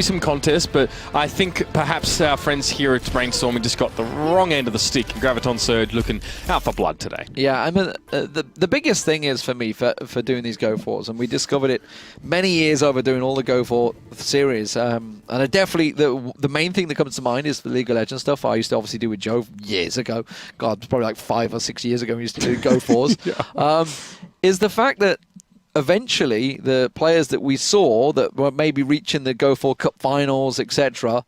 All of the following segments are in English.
some contests, but I think perhaps our friends here at Brainstorming just got the wrong end of the stick. Graviton Surge looking out for blood today. Yeah, I mean, the biggest thing is for me for doing these Go4s, and we discovered it many years over doing all the Go4 series, and I definitely, the main thing that comes to mind is the League of Legends stuff I used to obviously do with Joe years ago. God, it was probably like 5 or 6 years ago we used to do Go4s. Yeah. Is the fact that eventually, the players that we saw that were maybe reaching the Go4 Cup finals, etc.,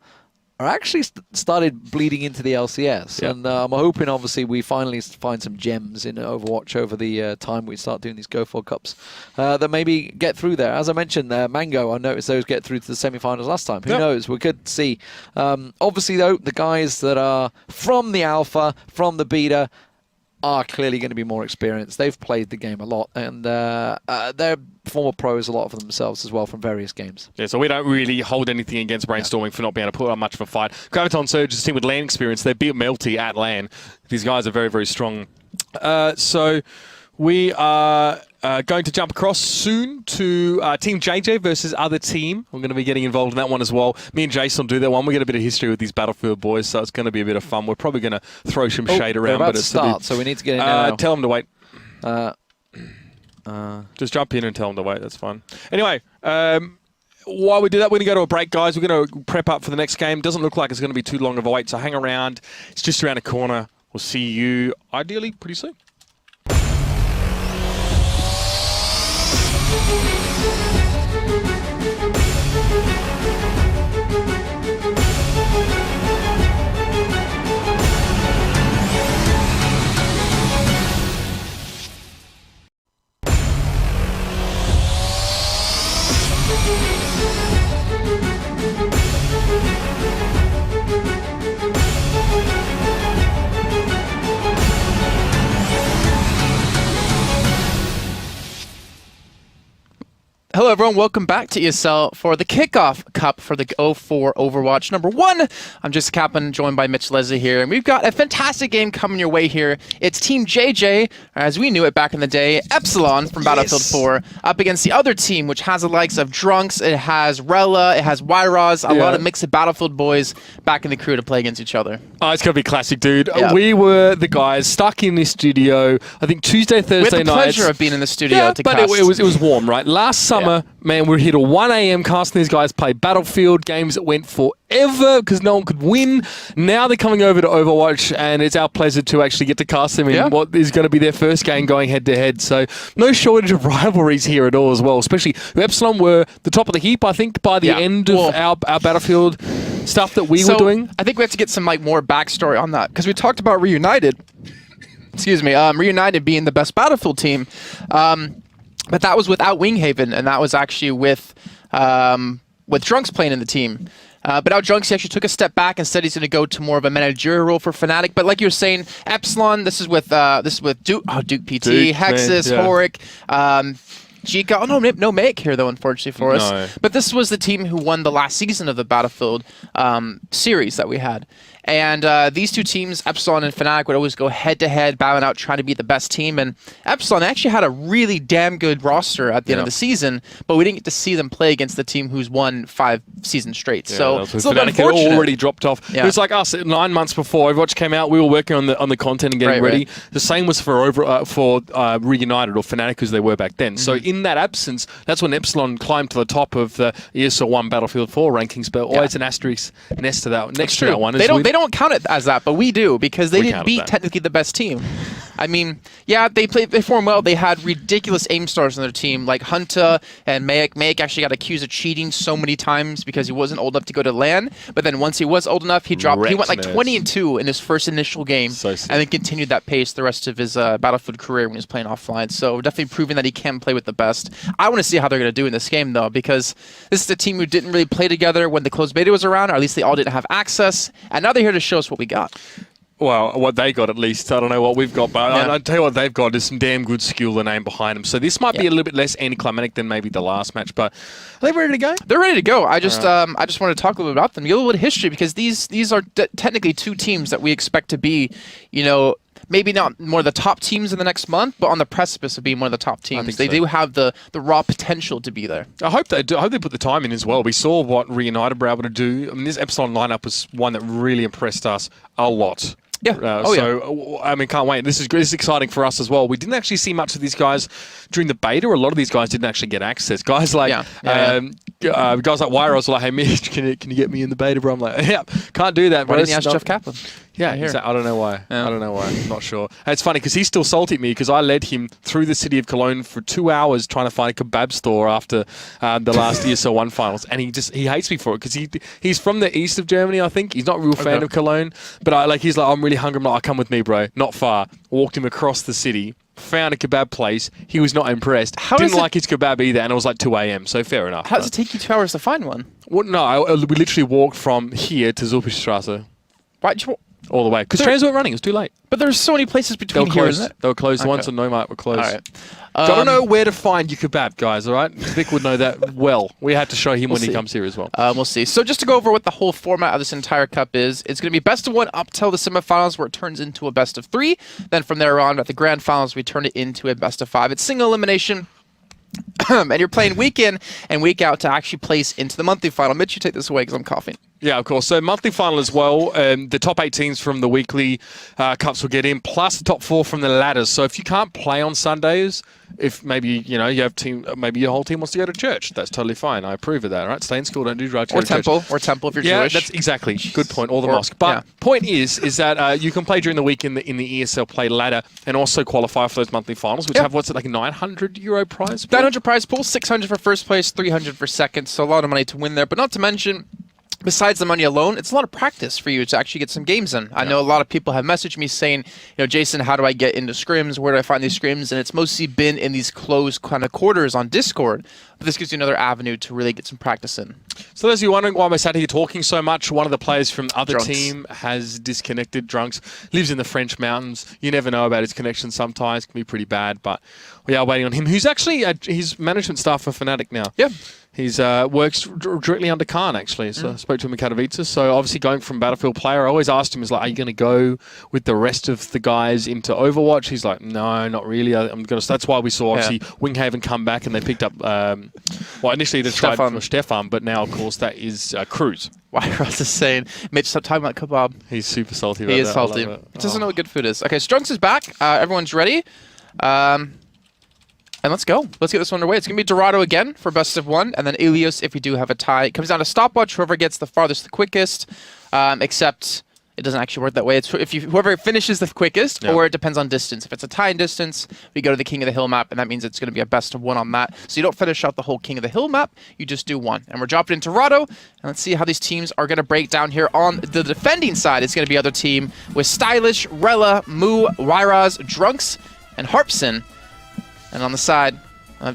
are actually started bleeding into the LCS. Yep. And I'm hoping, obviously, we finally find some gems in Overwatch over the time we start doing these Go4 Cups that maybe get through there. As I mentioned, Mango, I noticed those get through to the semi-finals last time. Who knows? We could see. Obviously, though, the guys that are from the Alpha, from the Beta, are clearly going to be more experienced. They've played the game a lot, and they're former pros, a lot of themselves as well, from various games. Yeah, so we don't really hold anything against Brainstorming for not being able to put on much of a fight. Graviton Surge is a team with LAN experience. They beat Melty at LAN. These guys are very, very strong. So we are going to jump across soon to Team JJ versus other team. We're going to be getting involved in that one as well. Me and Jason will do that one. We get a bit of history with these Battlefield boys, so it's going to be a bit of fun. We're probably going to throw some shade around. But it's start, so we need to get in now. Tell them to wait. Just jump in and tell them to wait. That's fine. Anyway, while we do that, we're going to go to a break, guys. We're going to prep up for the next game. Doesn't look like it's going to be too long of a wait, so hang around. It's just around the corner. We'll see you, ideally, pretty soon. Hello everyone, welcome back to ESL for the Kickoff Cup for the Go4 Overwatch number 1. I'm just Kaplan, joined by Mitch Leslie here, and we've got a fantastic game coming your way here. It's Team JJ, as we knew it back in the day, Epsilon from Battlefield 4, up against the other team, which has the likes of Drunks, it has Rella, it has Wyroz, a lot of mix of Battlefield boys back in the crew to play against each other. Oh, it's going to be classic, dude. Yeah. We were the guys stuck in this studio, I think Tuesday, Thursday nights. We had the pleasure of being in the studio to but cast. It was warm, right? Last summer, man, we were here till 1 a.m. casting these guys play Battlefield games that went forever because no one could win. Now they're coming over to Overwatch, and it's our pleasure to actually get to cast them in what is going to be their first game going head-to-head. So no shortage of rivalries here at all as well, especially Epsilon were the top of the heap, I think, by the end of our Battlefield stuff that we were doing. I think we have to get some more backstory on that because we talked about Reunited. Excuse me. Reunited being the best Battlefield team. But that was without Winghaven, and that was actually with Drunks playing in the team. But now Drunks, he actually took a step back. Instead, he's going to go to more of a managerial role for Fnatic. But like you were saying, Epsilon, this is with Duke PT, Hexus, Horic, Jika. Oh, no Make here, though, unfortunately for us. But this was the team who won the last season of the Battlefield series that we had. And these two teams, Epsilon and Fnatic, would always go head-to-head, battling out, trying to be the best team. And Epsilon actually had a really damn good roster at the end of the season, but we didn't get to see them play against the team who's won 5 seasons straight. So it's a little bit unfortunate. Had already dropped off. It was like us 9 months before Overwatch came out. We were working on the content and getting ready. The same was for Reunited or Fnatic, as they were back then. So in that absence, that's when Epsilon climbed to the top of the ESL 1 Battlefield 4 rankings. But always an asterisk next to that one. They don't count it as that, but we do, because they didn't beat technically the best team. I mean, they performed well. They had ridiculous aim stars on their team, like Hunter and Mayak. Mayak actually got accused of cheating so many times because he wasn't old enough to go to LAN. But then once he was old enough, he went like 20-2 in his first initial game, and then continued that pace the rest of his Battlefield career when he was playing offline. So definitely proving that he can play with the best. I want to see how they're going to do in this game, though, because this is a team who didn't really play together when the closed beta was around, or at least they all didn't have access. And now they're here to show us what we got. Well, what they got at least. I don't know what we've got, but I'll tell you what they've got is some damn good skill and aim behind them. So this might be a little bit less anticlimactic than maybe the last match, but are they ready to go? They're ready to go. I just want to talk a little bit about them, give a little bit of history, because these are technically two teams that we expect to be, maybe not one of the top teams in the next month, but on the precipice of being one of the top teams. They do have the raw potential to be there. I hope they do. I hope they put the time in as well. We saw what Reunited were able to do. I mean, this Epsilon lineup was one that really impressed us a lot. Yeah. I mean, can't wait. This is exciting for us as well. We didn't actually see much of these guys during the beta. A lot of these guys didn't actually get access. Guys like guys like Wyros were like, "Hey, Mitch, can you get me in the beta, bro?" I'm like, "Yeah, can't do that." Why didn't you ask Jeff Kaplan? Yeah, I don't know why. Yeah. I don't know why. I'm not sure. And it's funny because he's still salty at me because I led him through the city of Cologne for 2 hours trying to find a kebab store after the last ESL 1 finals, and he hates me for it because he's from the east of Germany. I think he's not a real fan of Cologne, but he's like, I'm really hungry. I'm like, come with me, bro. Not far. Walked him across the city. Found a kebab place. He was not impressed. Didn't like his kebab either, and it was like 2 a.m. So fair enough. How does it take you 2 hours to find one? Well, no, we literally walked from here to Zulpichstrasse. Why'd you? All the way. Because trains weren't running. It was too late. But there's so many places between here, isn't it? They were closed. The ones on Nomart were closed. All right. Gotta know where to find your kebab, guys, all right? Vic would know that well. We had to show him when he comes here as well. We'll see. So just to go over what the whole format of this entire cup is, it's going to be best of 1 up till the semifinals where it turns into a best of 3. Then from there on, at the grand finals, we turn it into a best of 5. It's single elimination. And you're playing week in and week out to actually place into the monthly final. Mitch, you take this away because I'm coughing. Yeah, of course. So monthly final as well. The top 8 teams from the weekly cups will get in, plus the top 4 from the ladders. So if you can't play on Sundays, if maybe you have maybe your whole team wants to go to church, that's totally fine. I approve of that. Right? Stay in school, don't do drugs. Or temple if you're Jewish. Yeah, that's exactly good point. Or the mosque. But point is that you can play during the week in the ESL Play ladder and also qualify for those monthly finals, which have like a €900 prize pool. 900 prize pool, 600 for first place, 300 for second. So a lot of money to win there. But not to mention, besides the money alone, it's a lot of practice for you to actually get some games in. I know a lot of people have messaged me saying, Jason, how do I get into scrims? Where do I find these scrims? And it's mostly been in these closed kind of quarters on Discord. But this gives you another avenue to really get some practice in. So those of you wondering why we're sat here talking so much, one of the players from the other team has disconnected. Drunks lives in the French mountains. You never know about his connection sometimes. It can be pretty bad, but we are waiting on him. Who's actually his management staff for Fnatic now. Yeah. He's works directly under Khan, actually. So I spoke to him in Katowice. So obviously going from Battlefield player, I always asked him, are you going to go with the rest of the guys into Overwatch? He's like, no, not really. I'm going to. That's why we saw obviously Winghaven come back and they picked up. Initially they tried for Stefan, but now of course that is Cruz. Why Ross is saying, Mitch, stop talking about kebab. He's super salty about that. He is salty. Doesn't know what good food is. Okay, Strunks is back. Everyone's ready. And let's go. Let's get this one underway. It's going to be Dorado again for best of 1, and then Ilios if we do have a tie. It comes down to stopwatch, whoever gets the farthest the quickest, except it doesn't actually work that way. It's whoever finishes the quickest, or it depends on distance. If it's a tie in distance, we go to the King of the Hill map, and that means it's going to be a best of 1 on that. So you don't finish out the whole King of the Hill map, you just do 1. And we're dropping into Dorado, and let's see how these teams are going to break down here. On the defending side, it's going to be other team with Stylish, Rella, Moo, Wyraz, Drunks, and Harpson. And on the side,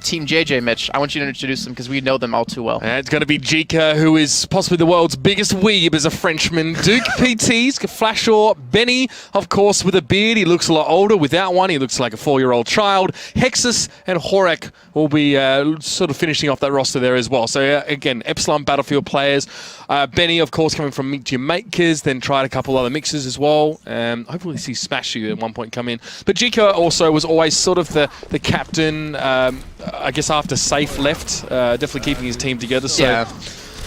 Team JJ, Mitch, I want you to introduce them because we know them all too well. It's going to be Jika, who is possibly the world's biggest weeb as a Frenchman. Duke PTs, Flashaw, Benny, of course, with a beard. He looks a lot older. Without one, he looks like a 4-year-old child. Hexus and Horek will be sort of finishing off that roster there as well. So, again, Epsilon Battlefield players. Benny, of course, coming from Meet Your Makers, then tried a couple other mixes as well. Hopefully see Smash You at one point come in. But Jika also was always sort of the captain, I guess after Safe left, definitely keeping his team together. So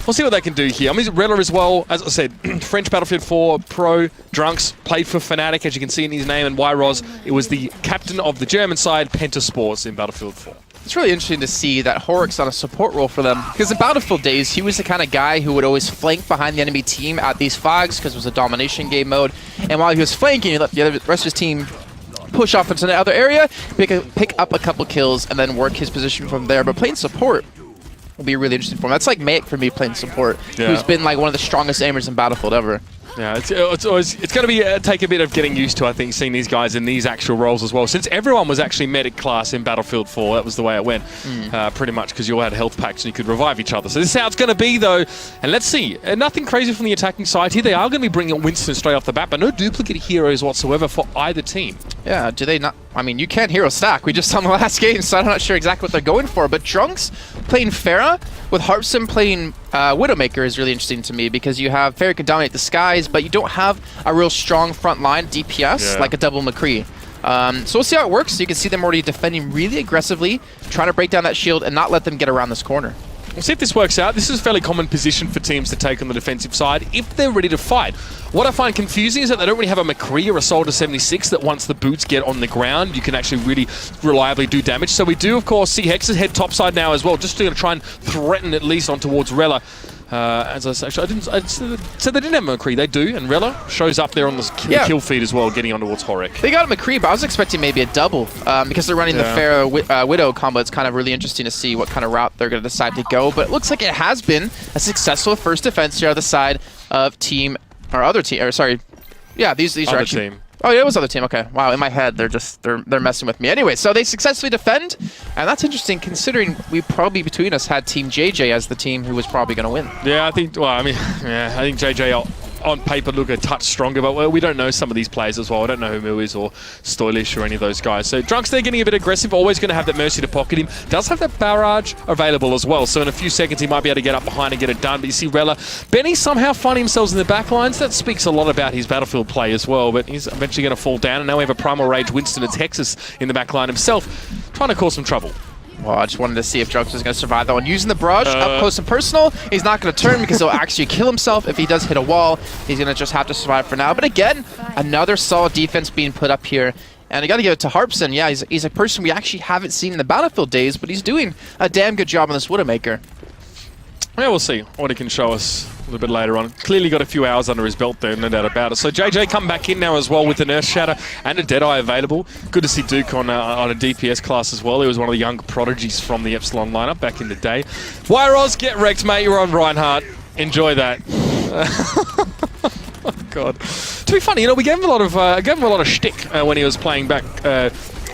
we'll see what they can do here. I mean, Rella as well, as I said, French Battlefield 4 pro, Drunks, played for Fnatic, as you can see in his name, and Wyros, it was the captain of the German side, Pentasports in Battlefield 4. It's really interesting to see that Horik's on a support role for them, because in Battlefield days, he was the kind of guy who would always flank behind the enemy team at these flags, because it was a domination game mode, and while he was flanking, he let the rest of his team push off into the other area, pick up a couple kills, and then work his position from there. But playing support will be really interesting for him. That's like Maik for me playing support, who's been like one of the strongest aimers in Battlefield ever. Yeah, it's going to be take a bit of getting used to, I think, seeing these guys in these actual roles as well. Since everyone was actually medic class in Battlefield 4, that was the way it went, pretty much, because you all had health packs and you could revive each other. So this is how it's going to be, though. And let's see. Nothing crazy from the attacking side here. They are going to be bringing Winston straight off the bat, but no duplicate heroes whatsoever for either team. Yeah, do they not? I mean, you can't hero stack. We just saw in the last game, so I'm not sure exactly what they're going for. But Drunks playing Pharah with Harpson playing Widowmaker is really interesting to me because you have Pharah can dominate the skies, but you don't have a real strong front line DPS like a double McCree. So we'll see how it works. You can see them already defending really aggressively, trying to break down that shield and not let them get around this corner. We'll see if this works out. This is a fairly common position for teams to take on the defensive side if they're ready to fight. What I find confusing is that they don't really have a McCree or a Soldier 76 that once the boots get on the ground, you can actually really reliably do damage. So we do, of course, see Hex's head topside now as well, just to try and threaten at least on towards Rella. As I said, I said they didn't have McCree. They do, and Rella shows up there on the kill feed as well, getting on towards Horik. They got a McCree, but I was expecting maybe a double because they're running the Pharah Widow combo. It's kind of really interesting to see what kind of route they're going to decide to go. But it looks like it has been a successful first defense here on the side of these are actually. Team. Oh, yeah, it was other team. Okay. Wow, in my head, they're messing with me. Anyway, so they successfully defend, and that's interesting considering we probably between us had Team JJ as the team who was probably going to win. Yeah, I think. Well, I mean, yeah, I think JJ on paper look a touch stronger, but we don't know some of these players as well. I don't know who Mu is or Stoilish or any of those guys. So Drunks, they're getting a bit aggressive, always going to have that Mercy to pocket him. Does have that barrage available as well, so in a few seconds he might be able to get up behind and get it done. But you see Rella, Benny somehow finding himself in the back lines. That speaks a lot about his Battlefield play as well, but he's eventually going to fall down, and now we have a Primal Rage Winston and Texas in the back line himself, trying to cause some trouble. Well, I just wanted to see if Drunks was going to survive that one. Using the barrage up close and personal, he's not going to turn because he'll actually kill himself. If he does hit a wall, he's going to just have to survive for now. But again, another solid defense being put up here. And I got to give it to Harpson. Yeah, he's a person we actually haven't seen in the Battlefield days, but he's doing a damn good job on this Widowmaker. Yeah, we'll see what he can show us a little bit later on. Clearly got a few hours under his belt there, no doubt about it. So JJ come back in now as well with an Earth Shatter and a Deadeye available. Good to see Duke on a DPS class as well. He was one of the young prodigies from the Epsilon lineup back in the day. Wyros, get wrecked, mate. You're on Reinhardt. Enjoy that. Oh, God. To be funny, you know, we gave him a lot of shtick when he was playing back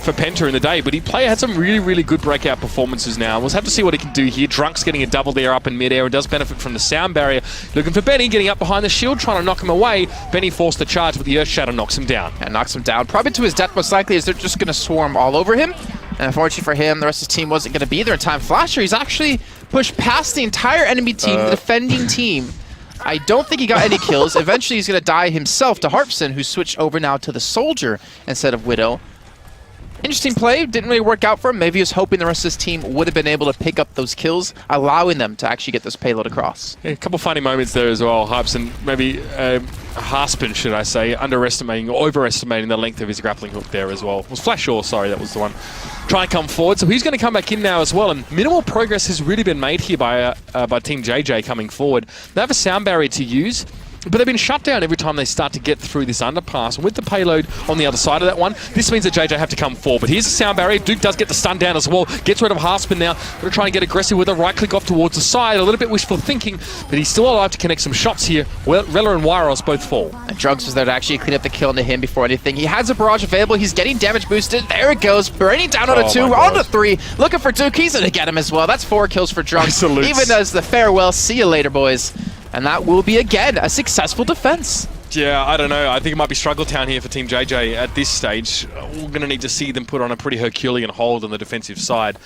for Penta in the day, but he had some really, really good breakout performances now. We'll have to see what he can do here. Drunk's getting a double there up in midair and does benefit from the sound barrier. Looking for Benny, getting up behind the shield, trying to knock him away. Benny forced the charge, but the Earth Shatter knocks him down. And knocks him down. Probably to his death most likely, as they're just going to swarm all over him. And unfortunately for him, the rest of his team wasn't going to be there in time. Flasher, he's actually pushed past the entire enemy team, the defending team. I don't think he got any kills. Eventually, he's going to die himself to Harpson, who switched over now to the Soldier instead of Widow. Interesting play, didn't really work out for him. Maybe he was hoping the rest of his team would have been able to pick up those kills, allowing them to actually get this payload across. Yeah, a couple funny moments there as well. Harpson, maybe Harspin, should I say, underestimating or overestimating the length of his grappling hook there as well. It was Flashaw, sorry, that was the one. Trying to come forward, so he's going to come back in now as well, and minimal progress has really been made here by Team JJ coming forward. They have a sound barrier to use, but they've been shut down every time they start to get through this underpass. And with the payload on the other side of that one, this means that JJ have to come forward. But here's the sound barrier. Duke does get the stun down as well. Gets rid of Harspin now. Going to try and get aggressive with a right click off towards the side. A little bit wishful thinking, but he's still alive to connect some shots here. Rella and Wyros both fall. And Drugs was there to actually clean up the kill into him before anything. He has a barrage available. He's getting damage boosted. There it goes. Burning down on a 2, on a 3. Looking for Duke. He's going to get him as well. That's 4 kills for Drugs. Even as the farewell. See you later, boys. And that will be, again, a successful defense. Yeah, I don't know. I think it might be struggle town here for Team JJ at this stage. We're going to need to see them put on a pretty Herculean hold on the defensive side.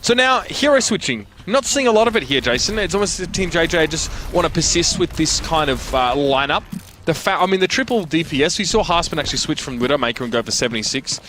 So now, hero switching. Not seeing a lot of it here, Jason. It's almost as if Team JJ just want to persist with this kind of lineup. The triple DPS, we saw Harspin actually switch from Widowmaker and go for 76.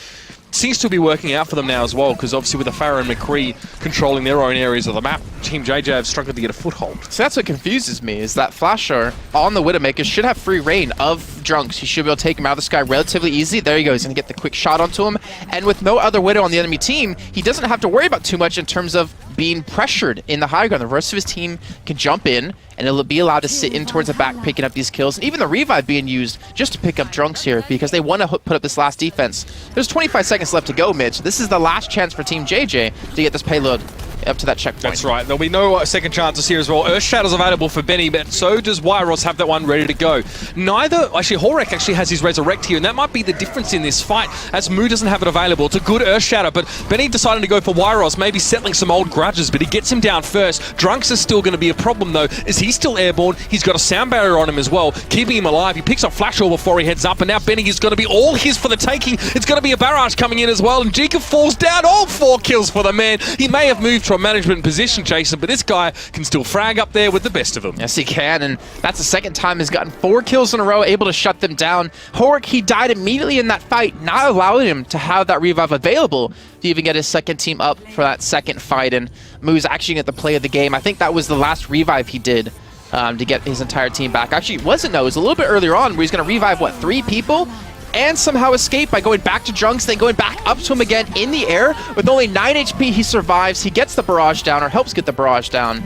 Seems to be working out for them now as well, because obviously with the Pharah and McCree controlling their own areas of the map, Team JJ have struggled to get a foothold. So that's what confuses me, is that Flasher on the Widowmaker should have free reign of Drunks. He should be able to take him out of the sky relatively easy. There he goes, he's going to get the quick shot onto him. And with no other Widow on the enemy team, he doesn't have to worry about too much in terms of being pressured in the high ground. The rest of his team can jump in, and it'll be allowed to sit in towards the back, picking up these kills. And even the revive being used just to pick up Drunks here, because they want to put up this last defense. There's 25 seconds left to go, Mitch. This is the last chance for Team JJ to get this payload. up to that checkpoint. That's right. There'll be no second chances here as well. Earthshadow's available for Benny, but so does Wyros have that one ready to go. Horek actually has his Resurrect here, and that might be the difference in this fight, as Moo doesn't have it available. It's a good Earthshadow, but Benny decided to go for Wyros, maybe settling some old grudges, but he gets him down first. Drunks is still going to be a problem, though, as he's still airborne. He's got a sound barrier on him as well, keeping him alive. He picks up Flash Orb before he heads up, and now Benny is going to be all his for the taking. It's going to be a barrage coming in as well, and Jika falls down. All 4 kills for the man. He may have moved to a management position, Jason, but this guy can still frag up there with the best of them. Yes, he can, and that's the second time he's gotten 4 kills in a row, able to shut them down. Horek, he died immediately in that fight, not allowing him to have that revive available to even get his second team up for that second fight, and Moo's actually at the play of the game. I think that was the last revive he did to get his entire team back. Actually, it wasn't, no, it was a little bit earlier on where he's going to revive, 3 people? And somehow escape by going back to Drunks, then going back up to him again in the air. With only 9 HP, he survives. He gets the barrage down, or helps get the barrage down.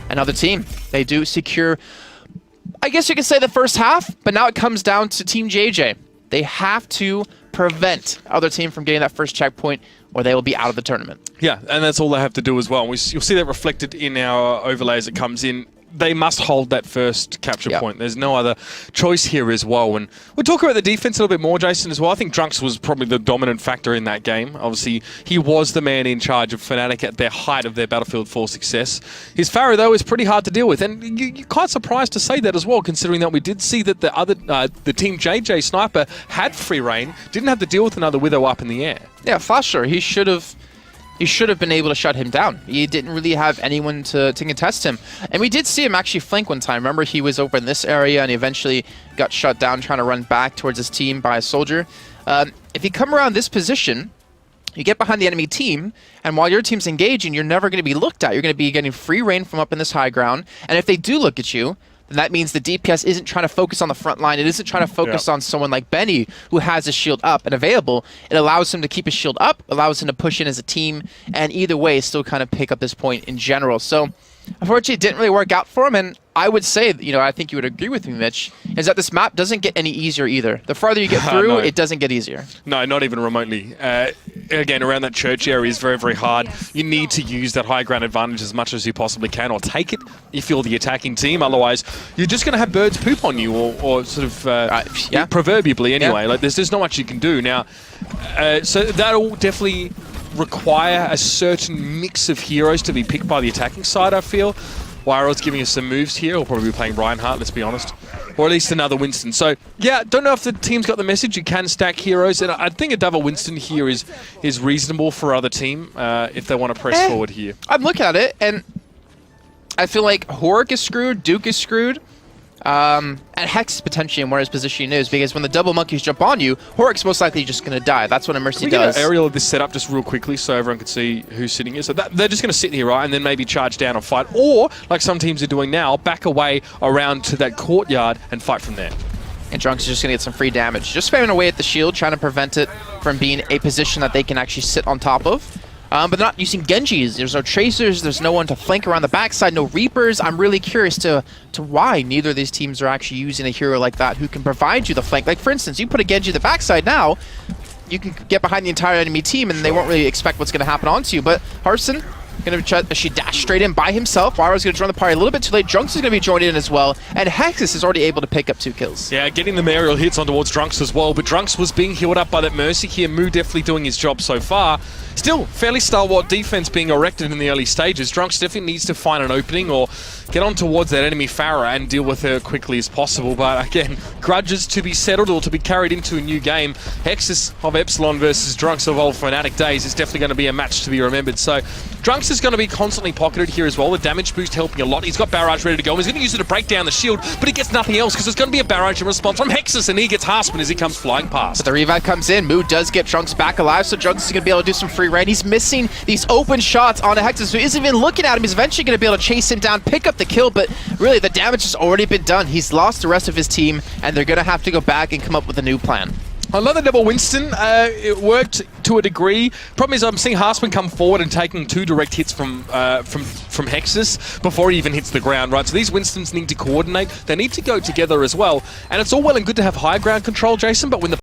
Another team, they do secure, I guess you could say, the first half, but now it comes down to Team JJ. They have to prevent other team from getting that first checkpoint, or they will be out of the tournament. Yeah, and that's all they have to do as well. You'll see that reflected in our overlay as it comes in. They must hold that first capture point. There's no other choice here as well. And we'll talk about the defense a little bit more, Jason, as well. I think Drunks was probably the dominant factor in that game. Obviously, he was the man in charge of Fnatic at their height of their Battlefield 4 success. His Pharaoh, though, is pretty hard to deal with. And you're quite surprised to say that as well, considering that we did see that the Team JJ Sniper had free reign, didn't have to deal with another Widow up in the air. Yeah, Flasher, he should have been able to shut him down. He didn't really have anyone to contest him. And we did see him actually flank one time. Remember, he was over in this area and he eventually got shut down trying to run back towards his team by a soldier. If you come around this position, you get behind the enemy team, and while your team's engaging, you're never going to be looked at. You're going to be getting free reign from up in this high ground. And if they do look at you, then that means the DPS isn't trying to focus on the front line. It isn't trying to focus on someone like Benny, who has his shield up and available. It allows him to keep his shield up, allows him to push in as a team, and either way, still kind of pick up this point in general. So, unfortunately, it didn't really work out for him, and I would say, I think you would agree with me, Mitch, is that this map doesn't get any easier either. The farther you get through, no. It doesn't get easier. No, not even remotely. Again, around that church area is very, very hard. You need to use that high ground advantage as much as you possibly can, or take it if you're the attacking team. Otherwise, you're just going to have birds poop on you, or sort of proverbially anyway. Yeah. Like there's not much you can do. Now, so that'll definitely require a certain mix of heroes to be picked by the attacking side, I feel. Wyro's giving us some moves here. We'll probably be playing Reinhardt, let's be honest. Or at least another Winston. So, yeah, don't know if the team's got the message. You can stack heroes. And I think a double Winston here is reasonable for other team if they want to press forward here. I'm looking at it, and I feel like Horek is screwed, Duke is screwed, and Hex is potentially in where his position is, because when the double monkeys jump on you, Horek's most likely just going to die. That's what a Mercy does. Get an aerial of this setup just real quickly so everyone can see who's sitting here. So they're just going to sit here, right, and then maybe charge down and fight. Or, like some teams are doing now, back away around to that courtyard and fight from there. And Drunks is just going to get some free damage. Just spamming away at the shield, trying to prevent it from being a position that they can actually sit on top of. But not using Genjis. There's no Tracers. There's no one to flank around the backside. No Reapers. I'm really curious to why neither of these teams are actually using a hero like that who can provide you the flank. Like, for instance, you put a Genji the backside now, you can get behind the entire enemy team and they won't really expect what's going to happen onto you. But Harson, going to she dash straight in by himself. Wyro's going to join the party a little bit too late. Drunks is going to be joined in as well. And Hexus is already able to pick up 2 kills. Yeah, getting them aerial hits on towards Drunks as well. But Drunks was being healed up by that Mercy here. Moo definitely doing his job so far. Still, fairly stalwart defense being erected in the early stages. Drunks definitely needs to find an opening or get on towards that enemy Pharah and deal with her quickly as possible. But again, grudges to be settled or to be carried into a new game. Hexus of Epsilon versus Drunks of old Fnatic days is definitely going to be a match to be remembered. So Drunks is going to be constantly pocketed here as well. The damage boost helping a lot. He's got Barrage ready to go. He's going to use it to break down the shield, but he gets nothing else because there's going to be a Barrage in response from Hexus, and he gets Haspin as he comes flying past. But the revive comes in. Moo does get Drunks back alive, so Drunks is going to be able to do some free reign. He's missing these open shots on Hexus, who isn't even looking at him. He's eventually going to be able to chase him down, pick up the kill, but really the damage has already been done. He's lost the rest of his team, and they're going to have to go back and come up with a new plan. Another double Winston. It worked to a degree. Problem is, I'm seeing Haspin come forward and taking 2 direct hits from Hexus before he even hits the ground, right? So these Winstons need to coordinate. They need to go together as well. And it's all well and good to have high ground control, Jason, but when the